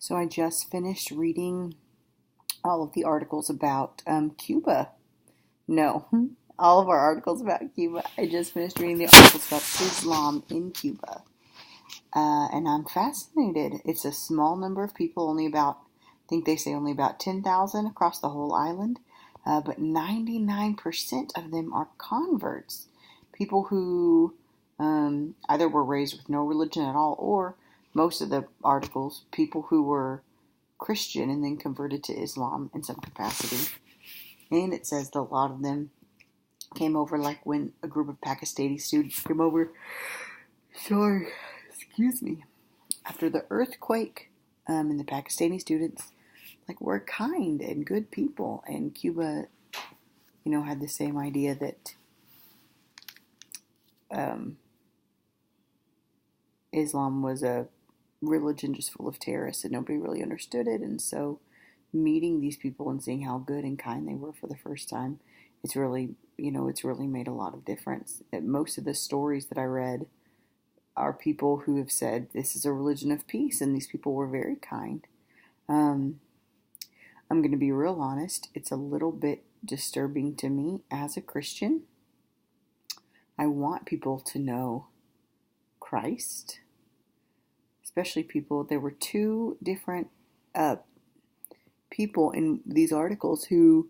So I just finished reading all of the articles about Cuba. No, all of our articles about Cuba. I just finished reading the articles about Islam in Cuba. And I'm fascinated. It's a small number of people, I think they say only about 10,000 across the whole island. But 99% of them are converts. People who either were raised with no religion at all, or most of the articles, people who were Christian and then converted to Islam in some capacity. And it says that a lot of them came over like when a group of Pakistani students came over. Sorry, excuse me. After the earthquake, and the Pakistani students were kind and good people, and Cuba, had the same idea that Islam was a religion just full of terrorists and nobody really understood it. And so meeting these people and seeing how good and kind they were for the first time, it's really made a lot of difference. Most of the stories that I read are people who have said this is a religion of peace, and these people were very kind. I'm going to be real honest. It's a little bit disturbing to me as a Christian. I want people to know Christ, especially people. There were two different people in these articles who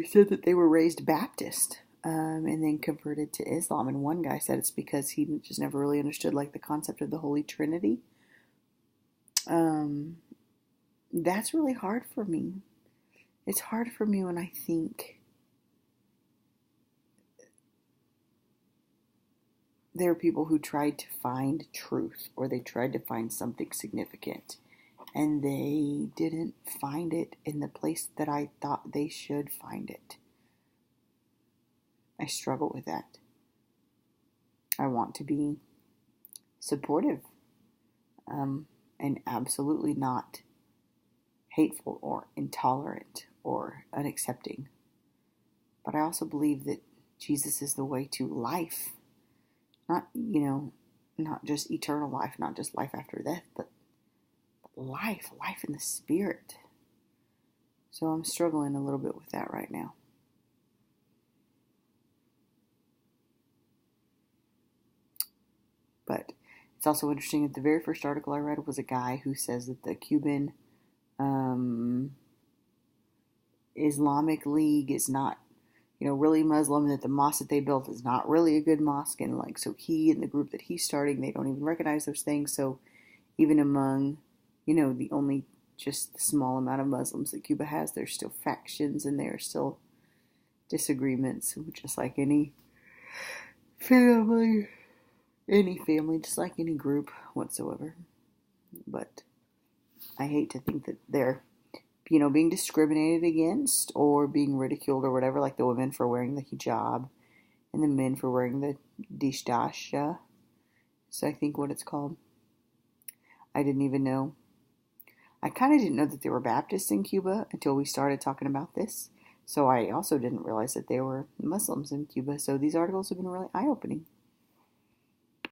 said that they were raised Baptist and then converted to Islam. And one guy said it's because he just never really understood the concept of the Holy Trinity. That's really hard for me. It's hard for me when I think there are people who tried to find truth, or they tried to find something significant, and they didn't find it in the place that I thought they should find it. I struggle with that. I want to be supportive, and absolutely not hateful or intolerant or unaccepting. But I also believe that Jesus is the way to life. Not just eternal life, not just life after death, but life in the Spirit. So I'm struggling a little bit with that right now. But it's also interesting that the very first article I read was a guy who says that the Cuban Islamic League is not, really Muslim, and that the mosque that they built is not really a good mosque. And so he and the group that he's starting, they don't even recognize those things. So even among, the only just the small amount of Muslims that Cuba has, there's still factions and there are still disagreements, just like any family, just like any group whatsoever. But I hate to think that they're, being discriminated against or being ridiculed or whatever, like the women for wearing the hijab and the men for wearing the dishdasha. So I think what it's called. I didn't even know. I kind of didn't know that they were Baptists in Cuba until we started talking about this. So I also didn't realize that they were Muslims in Cuba. So these articles have been really eye-opening.